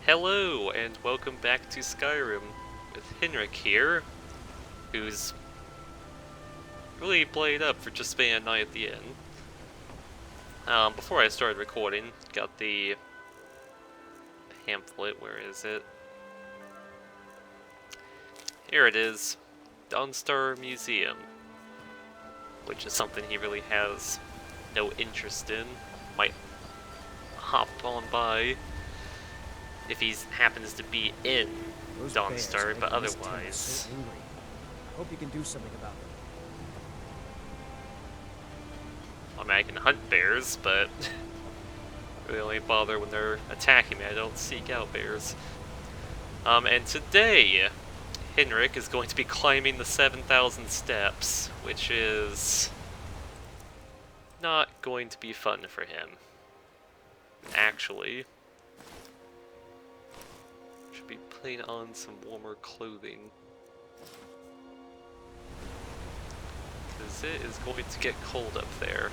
Hello, and welcome back to Skyrim, with Henrik here, who's really played up for just spending a night at the inn. Before I started recording, got the pamphlet, where is it? Here it is, Dawnstar Museum, which is something he really has no interest in. Might hop on by if he happens to be in Dawnstar, but otherwise... So hope you can do something about them. I mean, I can hunt bears, but really only bother when they're attacking me. I don't seek out bears. And today, Henrik is going to be climbing the 7,000 steps, which is not going to be fun for him. Actually, should be putting on some warmer clothing, because it is going to get cold up there.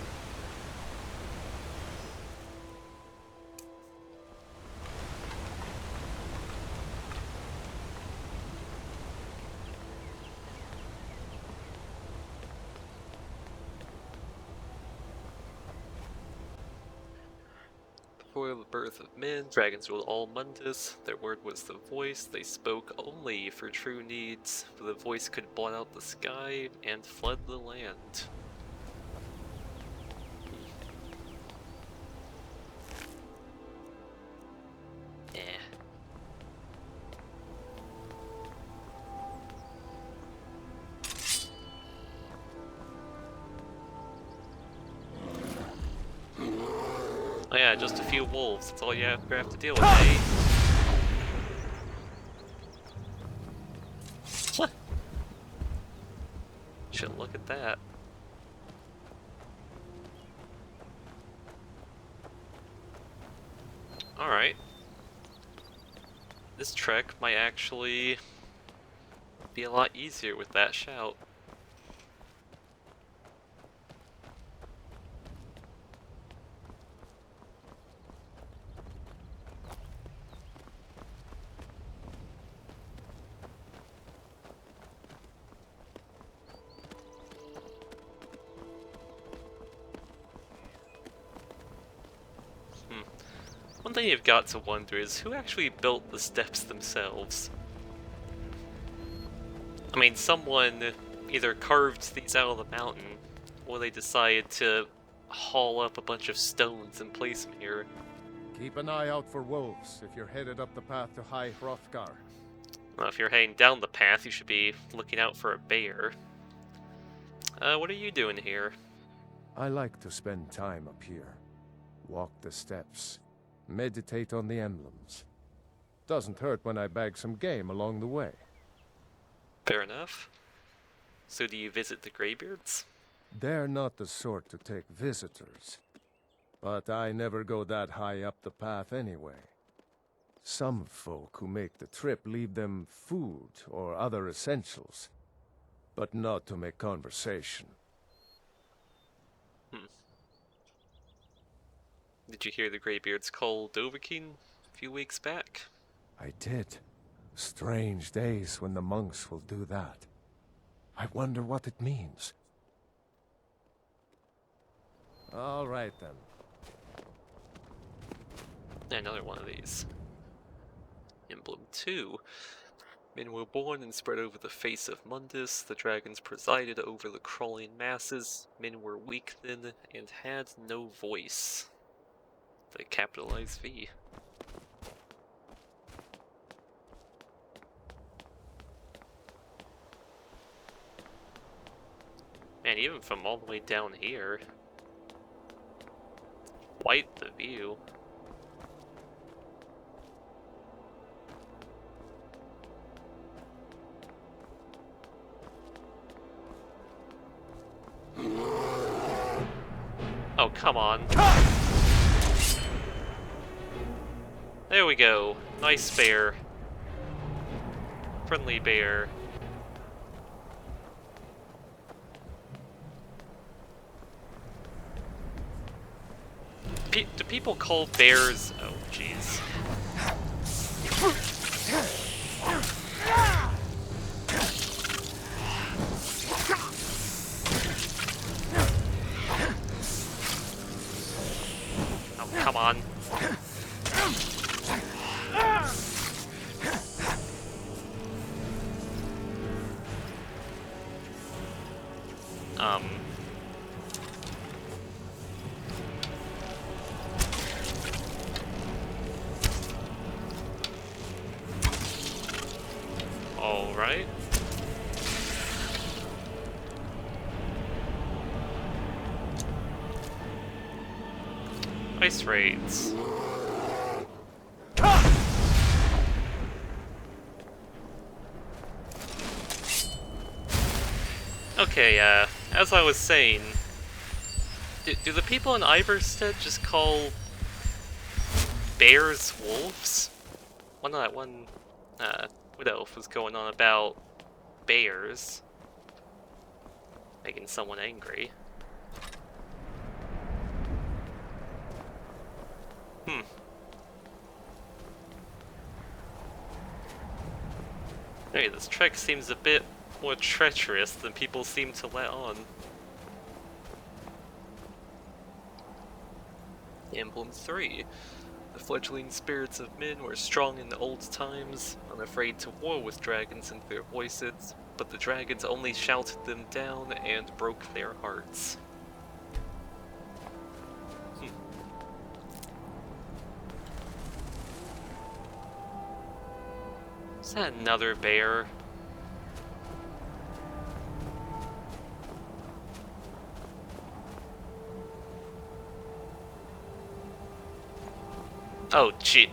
Before the birth of men, dragons ruled all Mundus. Their word was the voice. They spoke only for true needs, for the voice could blot out the sky and flood the land. Eh. Oh yeah, just a few wolves, that's all you have to deal with, eh? Should look at that. Alright. This trek might actually be a lot easier with that shout. One thing you've got to wonder is who actually built the steps themselves? I mean, someone either carved these out of the mountain, or they decided to haul up a bunch of stones and place them here. Keep an eye out for wolves if you're headed up the path to High Hrothgar. Well, if you're heading down the path, you should be looking out for a bear. What are you doing here? I like to spend time up here. Walk the steps. Meditate on the emblems. Doesn't hurt when I bag some game along the way. Fair enough. So do you visit the Greybeards? They're not the sort to take visitors. But I never go that high up the path anyway. Some folk who make the trip leave them food or other essentials. But not to make conversation. Did you hear the Greybeards call Dovahkiin a few weeks back? I did. Strange days when the monks will do that. I wonder what it means. All right then. Another one of these. Emblem 2. Men were born and spread over the face of Mundus. The dragons presided over the crawling masses. Men were weak then and had no voice. The capitalized V. Man, even from all the way down here, quite the view. Oh, come on. There we go. Nice bear. Friendly bear. Do people call bears... Oh, jeez. Um... Alright. Ice raids. Okay, as I was saying, do the people in Iverstead just call bears wolves? One Wood Elf was going on about bears, making someone angry. Hey, this trek seems a bit more treacherous than people seem to let on. Emblem 3. The fledgling spirits of men were strong in the old times, unafraid to war with dragons and their voices, but the dragons only shouted them down and broke their hearts. Is that another bear? Oh, gee.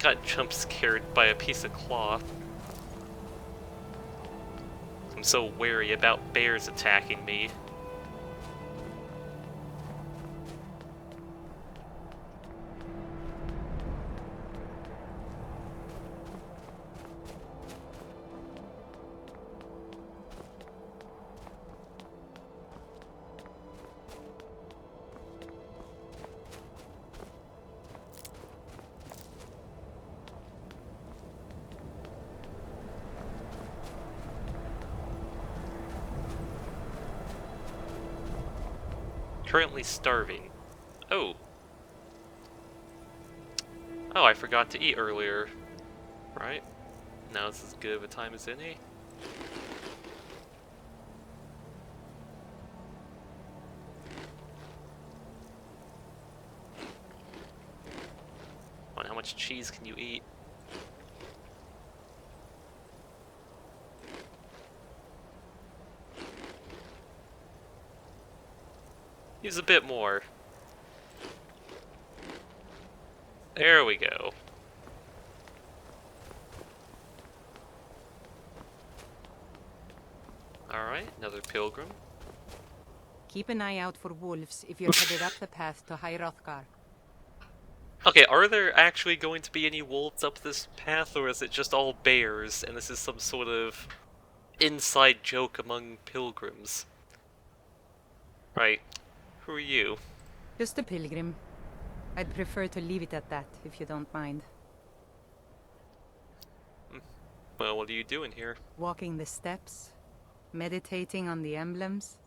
Got jump scared by a piece of cloth. I'm so wary about bears attacking me. Currently starving. Oh. Oh, I forgot to eat earlier. Right? Now it's as good of a time as any. Come on, how much cheese can you eat? Use a bit more. There we go. Alright, another pilgrim. Keep an eye out for wolves if you're headed up the path to High Hrothgar. Okay, are there actually going to be any wolves up this path, or is it just all bears, and this is some sort of inside joke among pilgrims? Right. Who are you? Just a pilgrim. I'd prefer to leave it at that, if you don't mind. Well, what are you doing here? Walking the steps, meditating on the emblems.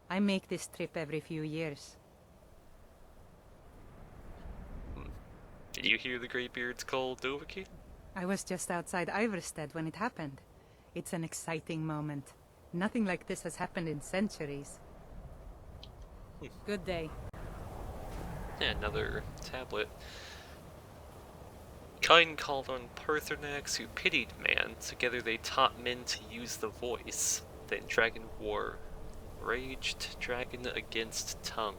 I make this trip every few years. Did you hear the Greybeard's call, Dovahkiin? I was just outside Iverstead when it happened. It's an exciting moment. Nothing like this has happened in centuries. Good day. Yeah, another tablet. Kind called on Parthenax who pitied man. Together they taught men to use the voice. Then dragon war raged, dragon against tongue.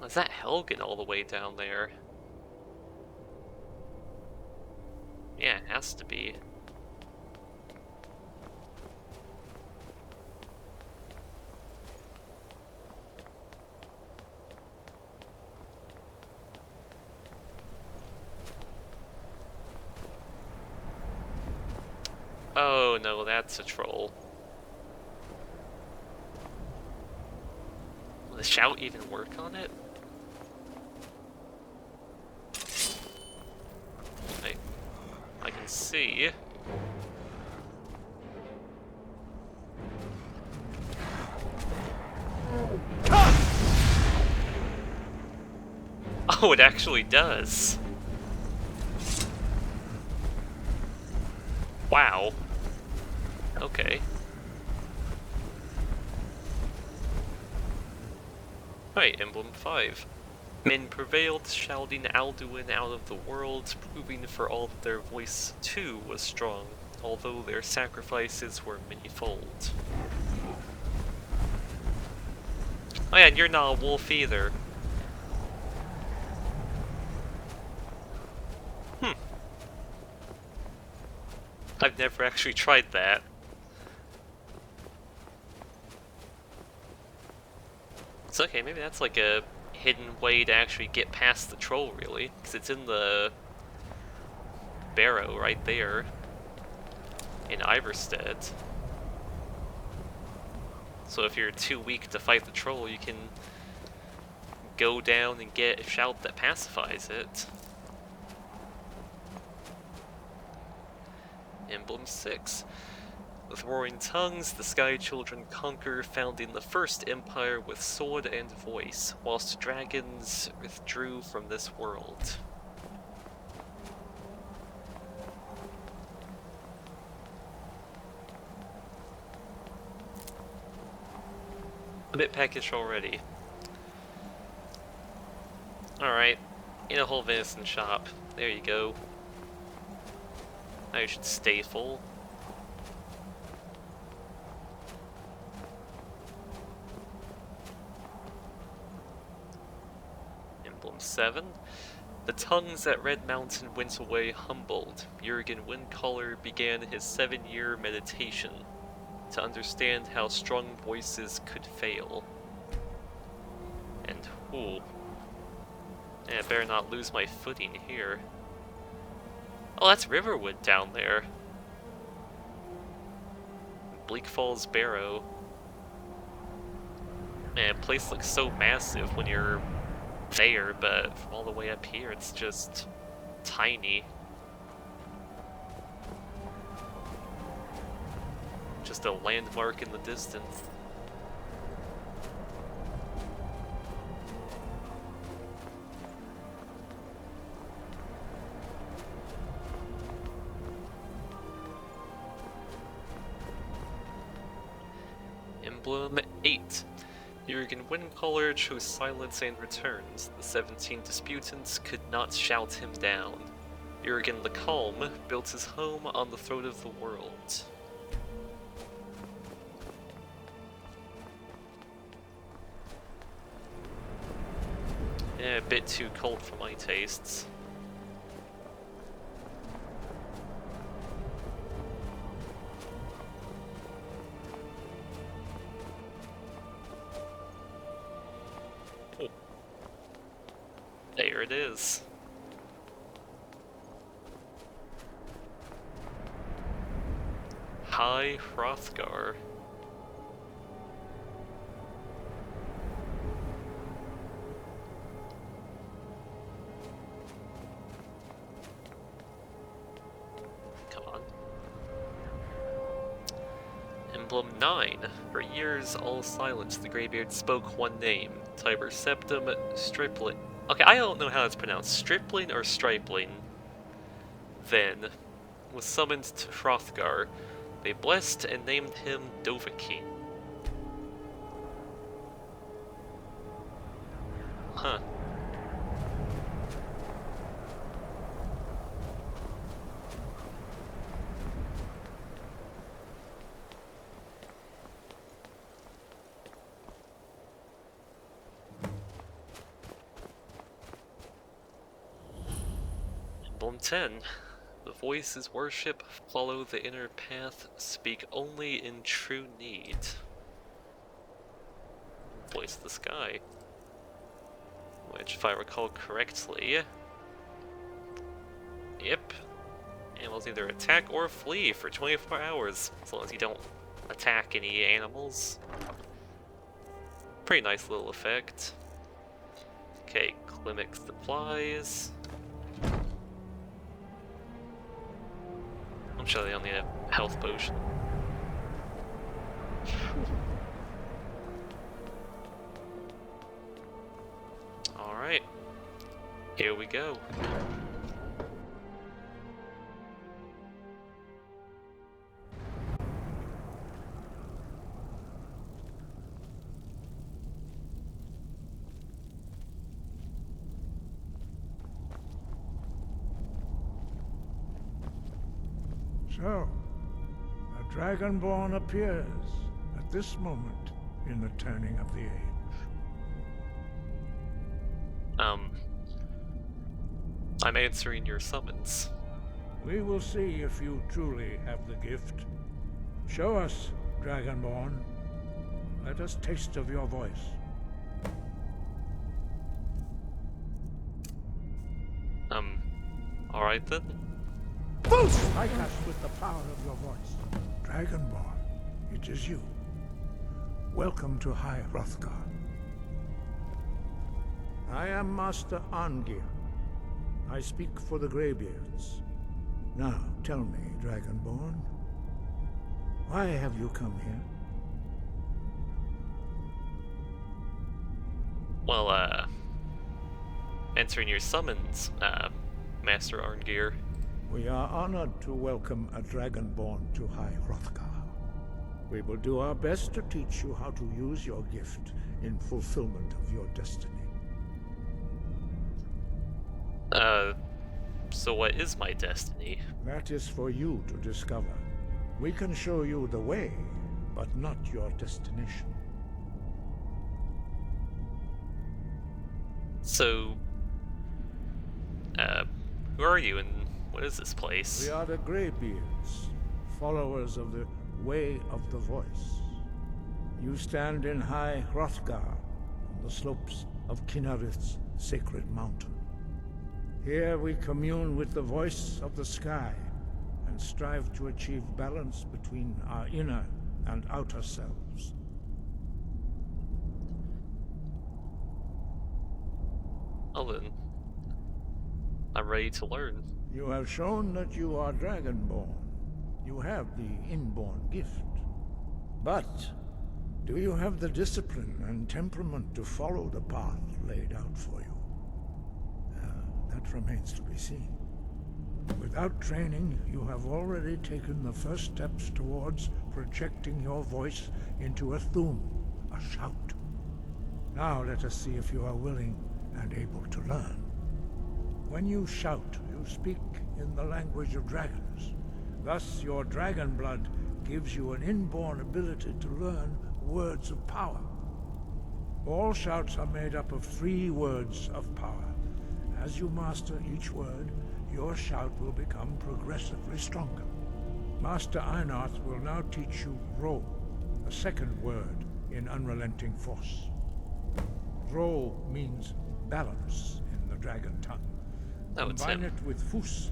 Is that Helgen all the way down there? Yeah, it has to be. Oh no, that's a troll. Will the shout even work on it? I can see. Oh, it actually does. Wow. Okay. Right, Emblem 5. Men prevailed, shouting Alduin out of the world, proving for all that their voice too was strong, although their sacrifices were manyfold. Oh yeah, and you're not a wolf either. I've never actually tried that. It's okay, maybe that's like a hidden way to actually get past the troll, really. Because it's in the barrow right there in Iverstead. So if you're too weak to fight the troll, you can go down and get a shout that pacifies it. Emblem 6. With roaring tongues, the Sky Children conquer, founding the first empire with sword and voice, whilst dragons withdrew from this world. A bit peckish already. Alright, in a whole venison shop. There you go. Now you should stay full. Emblem 7. The tongues at Red Mountain went away humbled. Jurgen Windcaller began his 7-year meditation to understand how strong voices could fail. And ooh. Yeah, I better not lose my footing here. Oh, that's Riverwood down there. Bleak Falls Barrow. Man, the place looks so massive when you're there, but from all the way up here, it's just tiny. Just a landmark in the distance. Emblem 8. Jurgen Windcaller chose silence and returns. The 17 disputants could not shout him down. Jurgen the Calm built his home on the throat of the world. Yeah, a bit too cold for my tastes. Oh. There it is. High Hrothgar. Emblem 9. For years, all silent, the Greybeard spoke one name. Tiber Septum Stripling. Okay, I don't know how it's pronounced. Stripling or Stripling? Then, was summoned to Hrothgar. They blessed and named him Dovahkiin. Huh. Emblem 10. The voices worship, follow the inner path, speak only in true need. Voice of the Sky. Which, if I recall correctly... Yep. Animals either attack or flee for 24 hours, as long as you don't attack any animals. Pretty nice little effect. Okay, Climic supplies. I'm sure they only have health potion. Alright. Here we go. So, a Dragonborn appears at this moment in the turning of the age. I'm answering your summons. We will see if you truly have the gift. Show us, Dragonborn. Let us taste of your voice. Alright then. Strike us with the power of your voice. Dragonborn, it is you. Welcome to High Hrothgar. I am Master Arngir. I speak for the Greybeards. Now, tell me, Dragonborn, why have you come here? Well, answering your summons, Master Arngir. We are honored to welcome a Dragonborn to High Hrothgar. We will do our best to teach you how to use your gift in fulfillment of your destiny. So what is my destiny? That is for you to discover. We can show you the way, but not your destination. So, who are you and what is this place? We are the Greybeards, followers of the Way of the Voice. You stand in High Hrothgar, on the slopes of Kinnarith's sacred mountain. Here we commune with the voice of the sky and strive to achieve balance between our inner and outer selves. Well then, I'm ready to learn. You have shown that you are Dragonborn. You have the inborn gift. But do you have the discipline and temperament to follow the path laid out for you? That remains to be seen. Without training, you have already taken the first steps towards projecting your voice into a thum, a shout. Now let us see if you are willing and able to learn. When you shout, you speak in the language of dragons. Thus, your dragon blood gives you an inborn ability to learn words of power. All shouts are made up of 3 words of power. As you master each word, your shout will become progressively stronger. Master Einarth will now teach you Ro, the second word in Unrelenting Force. Ro means balance in the dragon tongue. Oh, it's Combine him. it with Fus,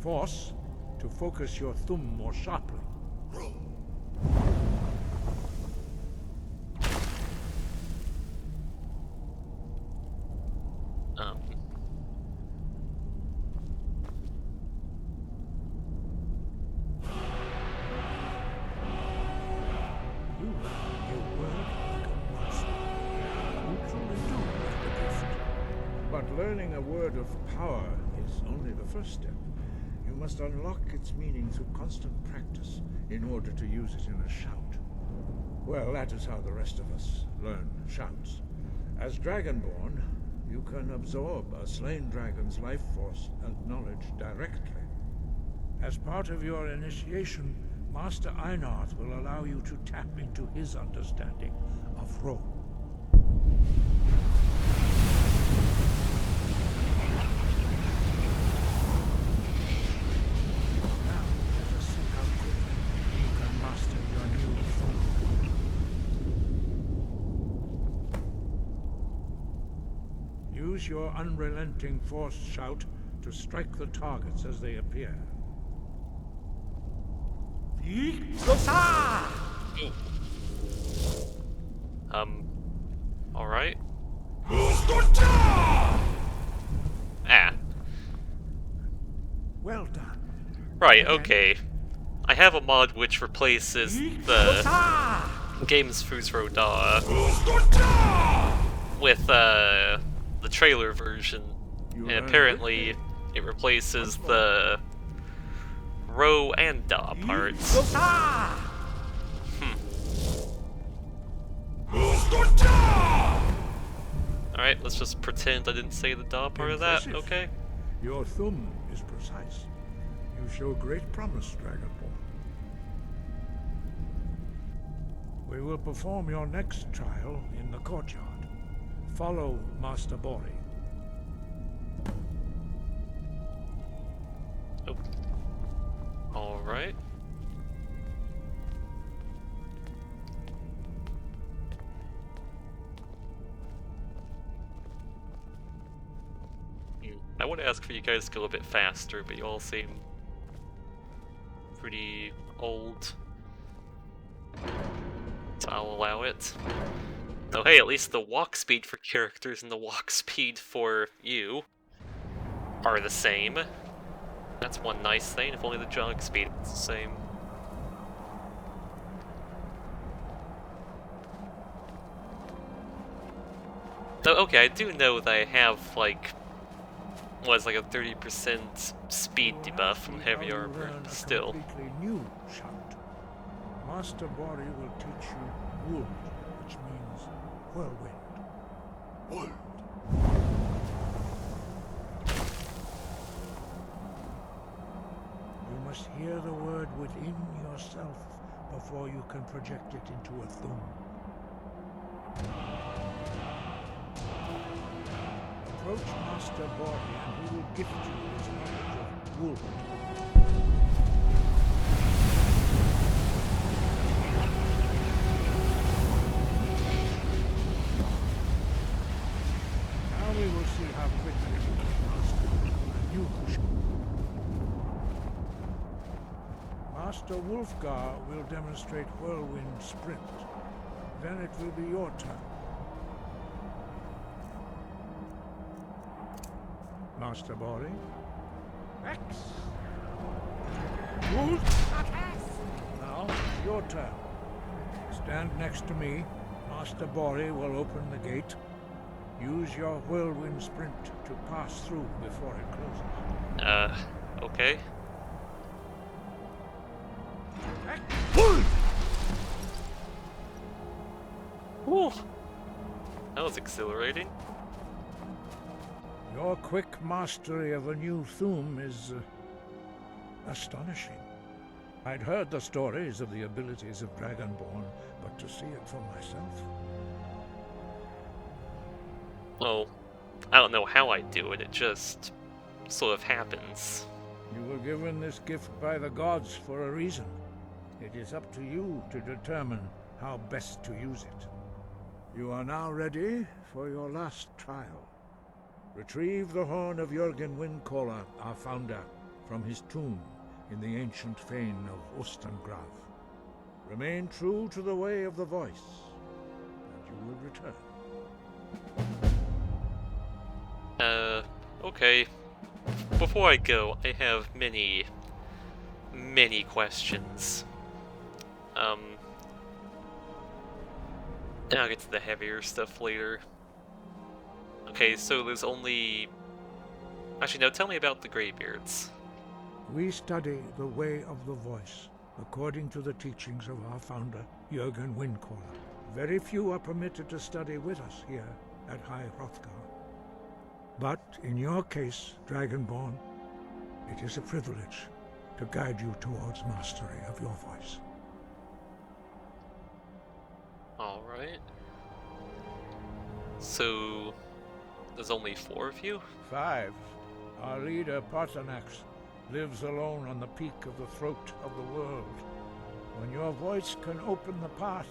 force, to focus your thumb more sharply. Ro. You learn a new word like a monster. You truly do have the gift. But learning a word of power is only the first step. You must unlock its meaning through constant practice in order to use it in a shout. Well, that is how the rest of us learn shouts. As Dragonborn, you can absorb a slain dragon's life force and knowledge directly. As part of your initiation, Master Einarth will allow you to tap into his understanding of Ro. Now, let us see how quickly you can master your new form. Use your unrelenting force shout to strike the targets as they appear. Alright. Ah. Well done. Right, okay. I have a mod which replaces the game's Fusroda with, the trailer version You And learn apparently, quickly. it replaces Once more. the row and da parts. Alright, let's just pretend I didn't say the da part of that, Impressive. okay? Your thumb is precise. You show great promise, Dragonborn. We will perform your next trial in the courtyard. Follow Master Bori. Oh. Alright. I would ask for you guys to go a bit faster, but you all seem pretty old. So I'll allow it. Oh hey, at least the walk speed for characters and the walk speed for you are the same. That's one nice thing, if only the jog speed was the same. So, okay, I do know that I have, like, was like a 30% speed debuff from heavy You armor. learn a Still. completely new shout. Master Bori will teach you wood, which means whirlwind. Wood. You must hear the word within yourself before you can project it into a thum. Approach Master Bori and he will gift you his knowledge of wood. Now we will see how quickly you can master a new cushion. Master Wolfgar will demonstrate whirlwind sprint. Then it will be your turn. Master Bori. X. Wolf. Now, your turn. Stand next to me. Master Bori will open the gate. Use your whirlwind sprint to pass through before it closes. Okay. Whew. That was exhilarating. Your quick mastery of a new thum is astonishing. I'd heard the stories of the abilities of Dragonborn, but to see it for myself. Well, I don't know how I do it, it just sort of happens. You were given this gift by the gods for a reason. It is up to you to determine how best to use it. You are now ready for your last trial. Retrieve the horn of Jürgen Windcaller, our founder, from his tomb in the ancient fane of Ostengrav. Remain true to the way of the voice, and you will return. Okay. Before I go, I have many questions. I'll get to the heavier stuff later. Okay, so there's only... Actually, no, tell me about the Greybeards. We study the way of the voice, according to the teachings of our founder, Jürgen Windcaller. Very few are permitted to study with us here at High Hrothgar. But in your case, Dragonborn, it is a privilege to guide you towards mastery of your voice. Alright. So... there's only 4 of you? 5. Our leader, Parthenax, lives alone on the peak of the throat of the world. When your voice can open the path,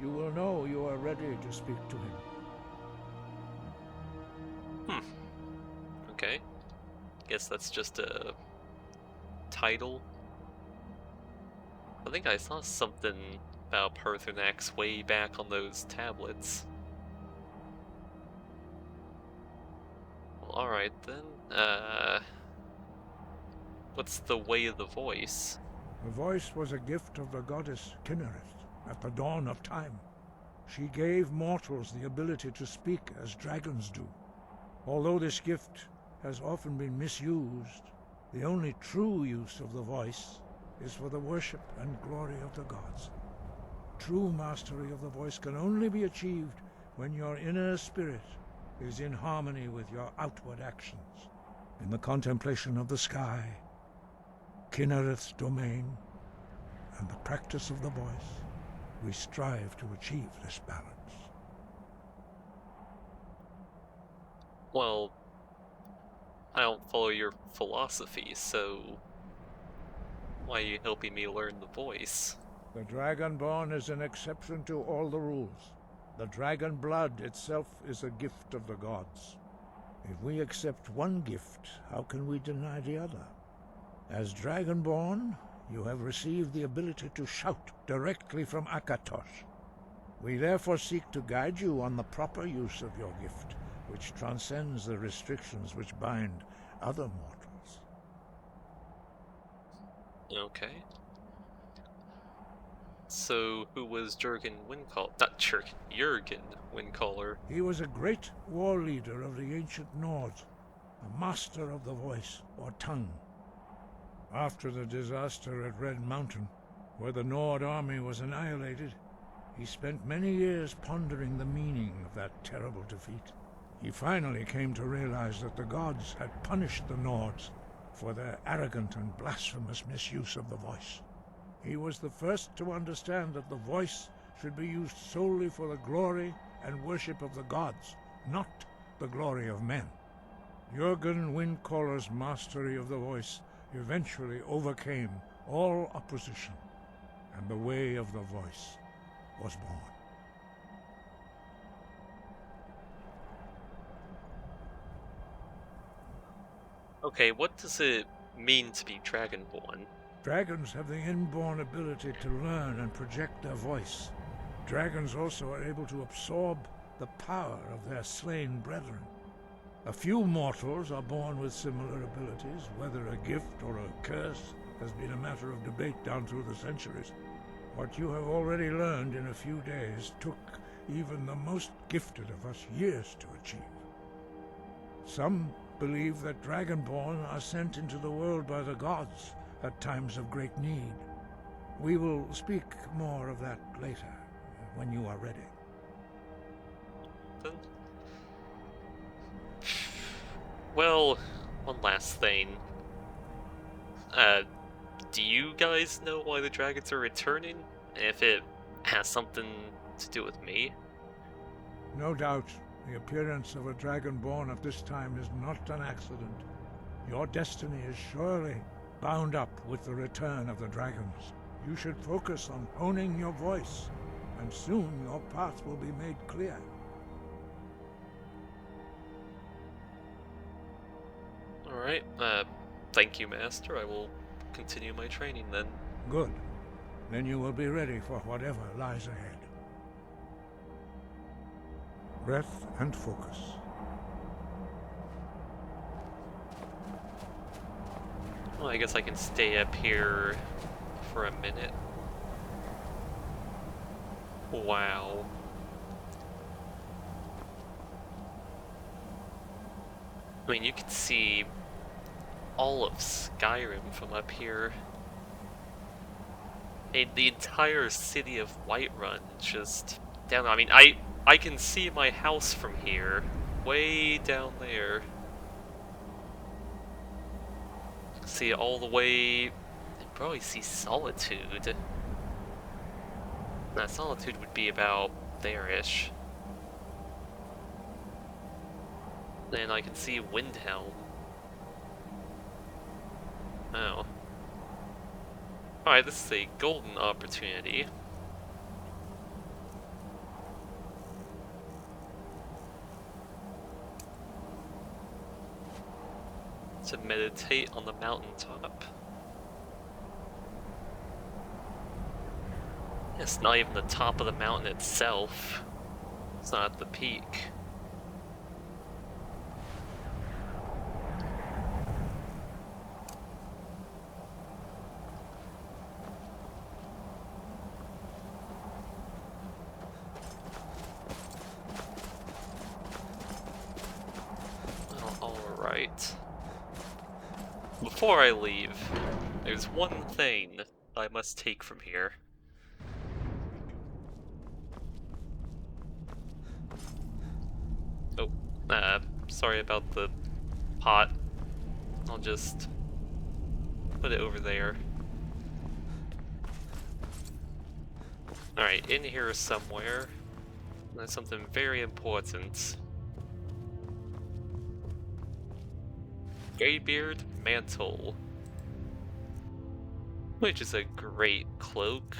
you will know you are ready to speak to him. Okay. Guess that's just a... title? I think I saw something about Parthenax way back on those tablets. Well, alright then. What's the way of the voice? The voice was a gift of the goddess Kinnereth at the dawn of time. She gave mortals the ability to speak as dragons do. Although this gift has often been misused. The only true use of the voice is for the worship and glory of the gods. True mastery of the voice can only be achieved when your inner spirit is in harmony with your outward actions. In the contemplation of the sky, Kinnereth's domain, and the practice of the voice, we strive to achieve this balance. Well, I don't follow your philosophy, so why are you helping me learn the voice? The Dragonborn is an exception to all the rules. The dragon blood itself is a gift of the gods. If we accept one gift, how can we deny the other? As Dragonborn, you have received the ability to shout directly from Akatosh. We therefore seek to guide you on the proper use of your gift, which transcends the restrictions which bind other mortals. Okay. So, who was Jurgen Windcaller? Not Jurgen, Jurgen Windcaller. He was a great war leader of the ancient Nords, a master of the voice, or tongue. After the disaster at Red Mountain, where the Nord army was annihilated, he spent many years pondering the meaning of that terrible defeat. He finally came to realize that the gods had punished the Nords for their arrogant and blasphemous misuse of the voice. He was the first to understand that the voice should be used solely for the glory and worship of the gods, not the glory of men. Jurgen Windcaller's mastery of the voice eventually overcame all opposition, and the way of the voice was born. Okay, what does it mean to be Dragonborn? Dragons have the inborn ability to learn and project their voice. Dragons also are able to absorb the power of their slain brethren. A few mortals are born with similar abilities. Whether a gift or a curse has been a matter of debate down through the centuries. What you have already learned in a few days took even the most gifted of us years to achieve. Some believe that Dragonborn are sent into the world by the gods at times of great need. We will speak more of that later, when you are ready. Then... Well, one last thing. Do you guys know why the dragons are returning? And if it has something to do with me? No doubt, the appearance of a Dragonborn at this time is not an accident. Your destiny is surely bound up with the return of the dragons. You should focus on honing your voice, and soon your path will be made clear. Alright, thank you, Master. I will continue my training then. Good. Then you will be ready for whatever lies ahead. Breath and focus. Well, I guess I can stay up here for a minute. Wow. I mean, you can see all of Skyrim from up here. And the entire city of Whiterun just down. I mean, I can see my house from here, way down there. You can see all the way. You can probably see Solitude. Nah, Solitude would be about there-ish. Then I can see Windhelm. Oh. Alright, this is a golden opportunity. To meditate on the mountaintop. It's not even the top of the mountain itself. It's not at the peak. Well, alright. before I leave, there's one thing I must take from here. Oh, sorry about the pot. I'll just put it over there. Alright, in here somewhere, there's something very important. Greybeard Mantle. Which is a great cloak.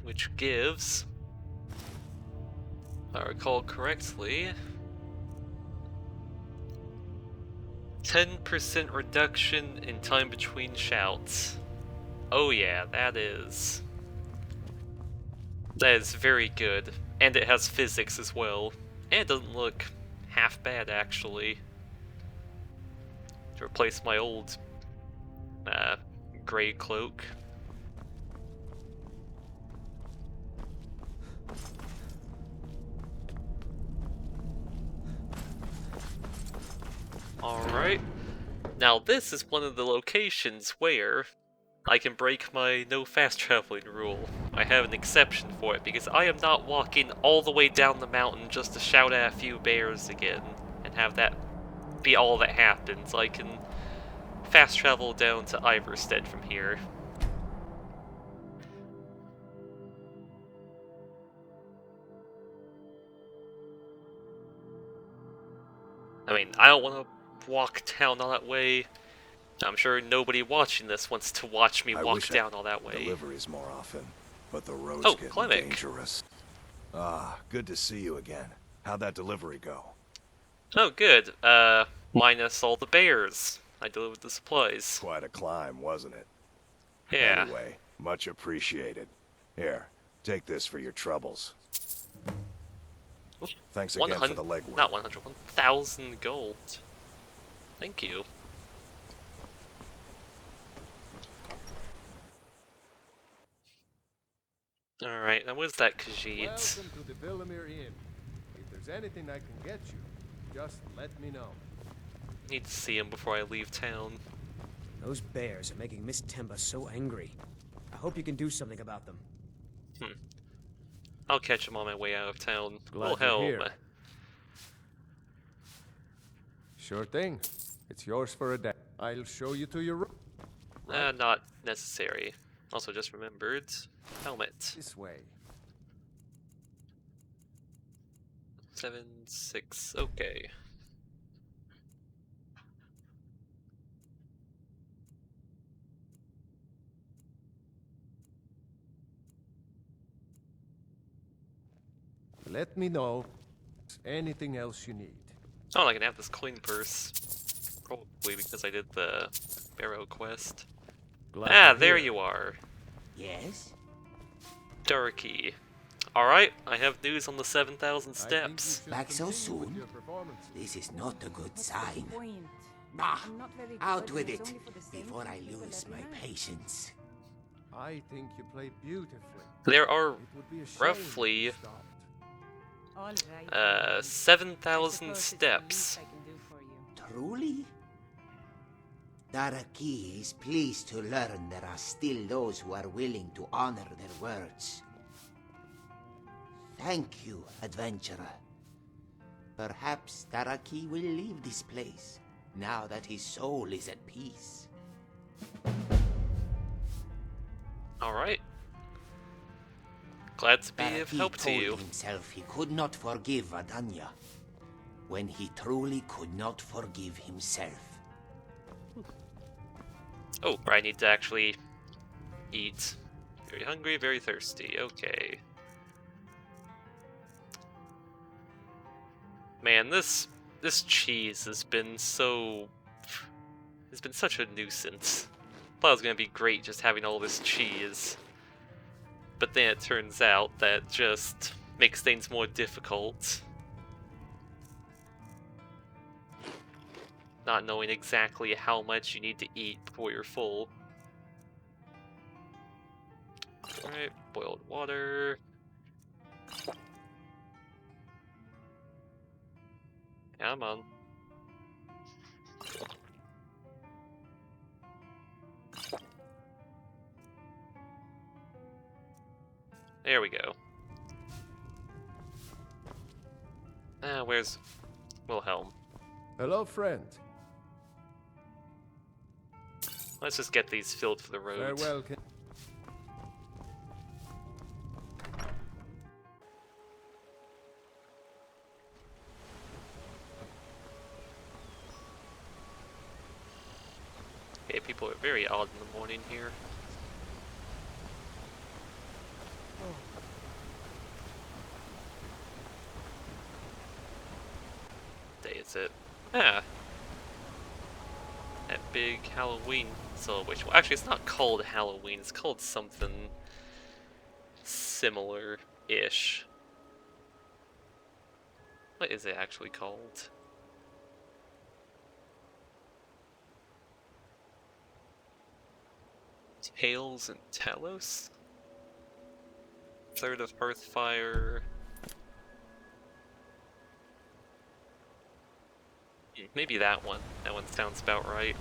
Which gives, if I recall correctly, 10% reduction in time between shouts. Oh yeah, that is very good. And it has physics as well. And it doesn't look half bad, actually. To replace my old gray cloak. Alright. Now this is one of the locations where I can break my no fast traveling rule. I have an exception for it because I am not walking all the way down the mountain just to shout at a few bears again and have that be all that happens. I can fast travel down to Iverstead from here. I mean, I don't want to walk down all that way. I'm sure nobody watching this wants to watch me walk down all that way. Deliveries more often, but the road's Oh, getting Clemic. dangerous. Ah, good to see you again. How'd that delivery go? Oh, good. Minus all the bears. I delivered the supplies. Quite a climb, wasn't it? Yeah. Anyway, much appreciated. Here, take this for your troubles. Thanks again for the legwork. Not 100, 1,000 gold. Thank you. Alright, now where's that Khajiit? Welcome to the Villamere Inn. If there's anything I can get you, just let me know. Need to see him before I leave town. Those bears are making Miss Temba so angry. I hope you can do something about them. I'll catch him on my way out of town. Glad you're here. Sure thing. It's yours for a day. I'll show you to your room. Not necessary. Also just remembered. Helmet. This way. 7, 6, okay. Let me know anything else you need. Oh, I can have this coin purse. Probably because I did the Barrow quest. Glad There you're here. you are. Yes? Darky. Alright, I have news on the 7,000 I think you steps. should Back so continue with soon? your performance. This is not a good sign. Point. Bah! I'm not very Out good, with and it's it, only for the same before I people lose that my learn. patience. I think you play beautifully. There are It would be a shame roughly if you stopped. All right. 7,000 steps. Truly? Daraki is pleased to learn there are still those who are willing to honor their words. Thank you, adventurer. Perhaps Daraki will leave this place, now that his soul is at peace. Alright. Glad to be of Daraki help to told you. himself he could not forgive Adanya, when he truly could not forgive himself. Oh, I need to actually eat. Very hungry, very thirsty. Okay. Man, this cheese has been such a nuisance. Thought it was gonna be great just having all this cheese. But then it turns out that just makes things more difficult. Not knowing exactly how much you need to eat before you're full. Alright, boiled water. Come on. There we go. Where's Wilhelm? Hello, friend. Let's just get these filled for the road. Farewell. Okay, people are very odd in the morning here. Day is it? Ah! That big Halloween celebration. Well, actually, it's not called Halloween, it's called something similar-ish. What is it actually called? Tales and Talos? Third of Hearthfire. Maybe that one. That one sounds about right.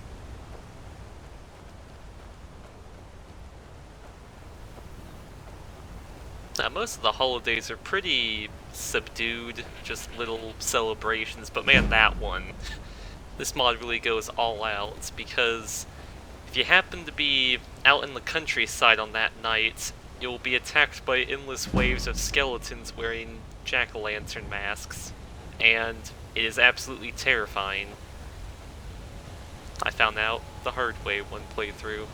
Most of the holidays are pretty subdued, just little celebrations, but man, that one. This mod really goes all out, because if you happen to be out in the countryside on that night, you'll be attacked by endless waves of skeletons wearing jack-o'-lantern masks, and it is absolutely terrifying. I found out the hard way one playthrough.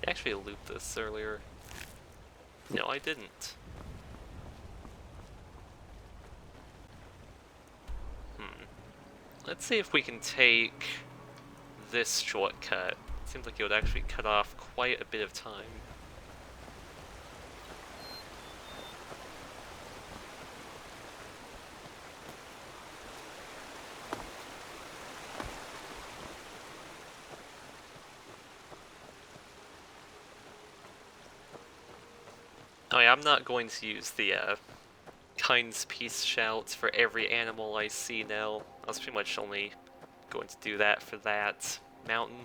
I actually looped this earlier. No, I didn't. Let's see if we can take this shortcut. Seems like it would actually cut off quite a bit of time. Oh yeah, I'm not going to use the Kind's Peace shouts for every animal I see now. I was pretty much only going to do that for that mountain.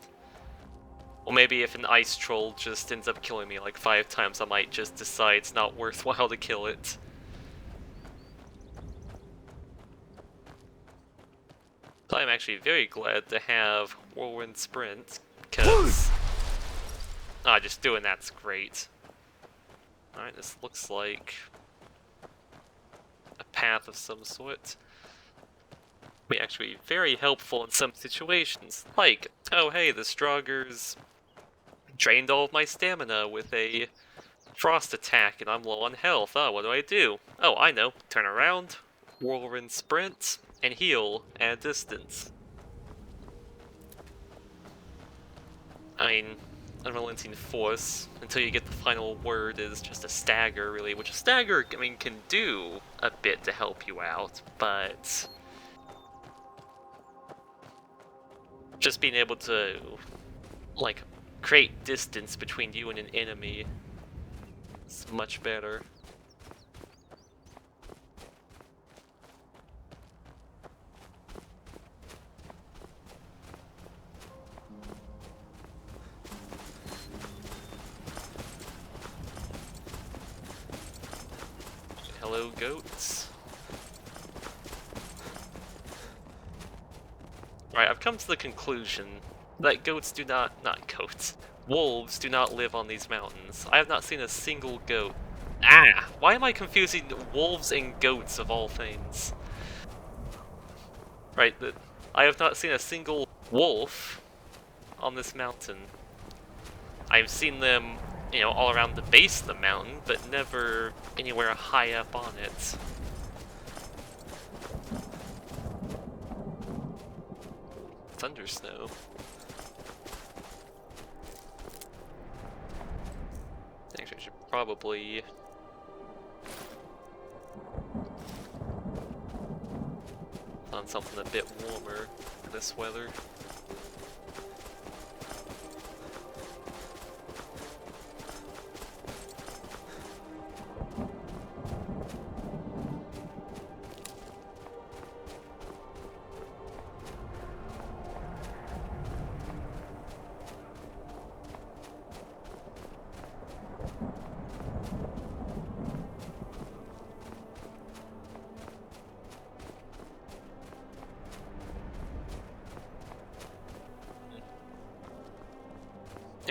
Or maybe if an ice troll just ends up killing me like 5 times, I might just decide it's not worthwhile to kill it. So I'm actually very glad to have Whirlwind Sprint, because just doing that's great. Alright, this looks like a path of some sort. Be actually very helpful in some situations, like, oh hey, the Stroggers drained all of my stamina with a frost attack and I'm low on health. Oh, what do? Oh, I know. Turn around, whirlwind sprint, and heal at a distance. I mean, Unrelenting Force, until you get the final word, is just a stagger, really, which a stagger, I mean, can do a bit to help you out, but just being able to, like, create distance between you and an enemy is much better. Hello, goats. Right, I've come to the conclusion that goats do not goats. Wolves do not live on these mountains. I have not seen a single goat. Why am I confusing wolves and goats of all things? Right, I have not seen a single wolf on this mountain. I've seen them, you know, all around the base of the mountain, but never anywhere high up on it. Thundersnow. Actually, I should probably on something a bit warmer for this weather.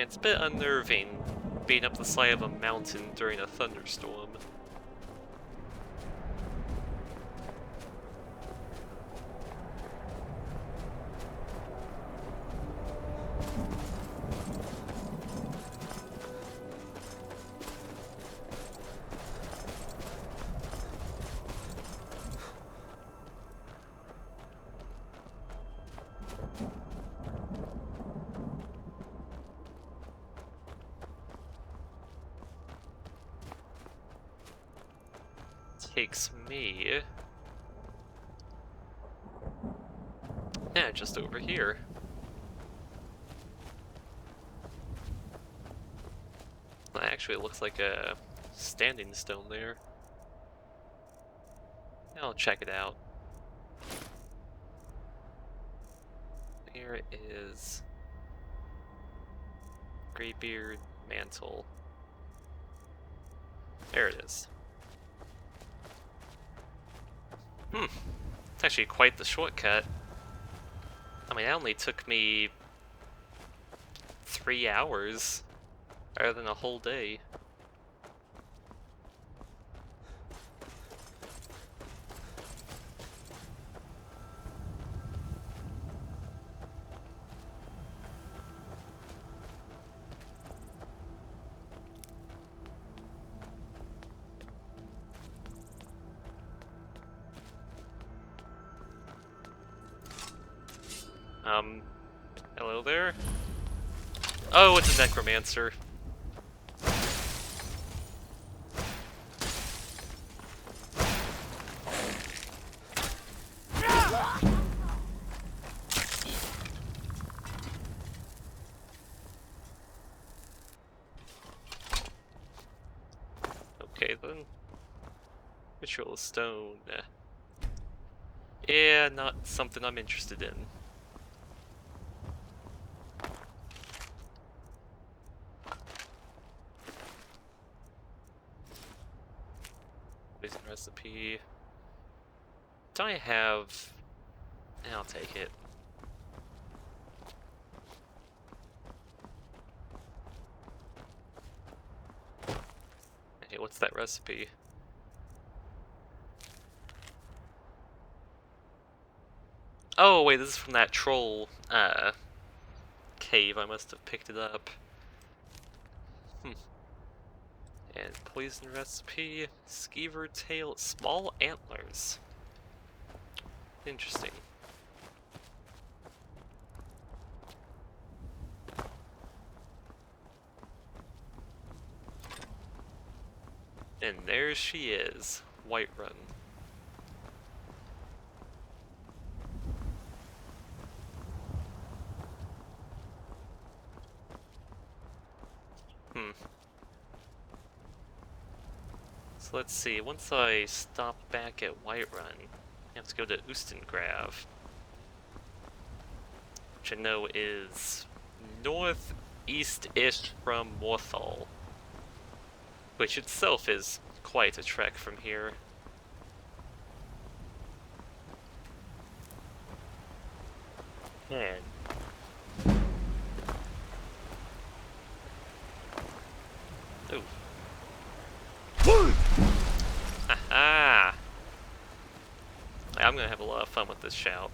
It's a bit unnerving being up the side of a mountain during a thunderstorm. Takes me... yeah, just over here. That actually looks like a standing stone there. I'll check it out. Here is Greybeard Mantle. There it is. It's actually quite the shortcut. I mean, it only took me 3 hours, rather than a whole day. Hello there? Oh, it's a necromancer. Okay then. Ritual stone. Yeah, not something I'm interested in. Poison recipe. Do I have... I'll take it. Hey, what's that recipe? Oh, wait, this is from that troll, cave. I must have picked it up. And poison recipe, skeever tail, small antlers. Interesting. And there she is, Whiterun. So let's see, once I stop back at Whiterun, I have to go to Ustengrav, which I know is northeast-ish from Morthal, which itself is quite a trek from here. Man. Ooh. Haha! I'm gonna have a lot of fun with this shout.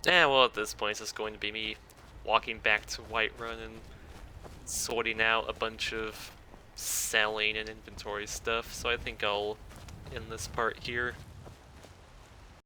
Yeah, well, at this point, it's just going to be me walking back to Whiterun and sorting out a bunch of selling and inventory stuff, so I think I'll end this part here.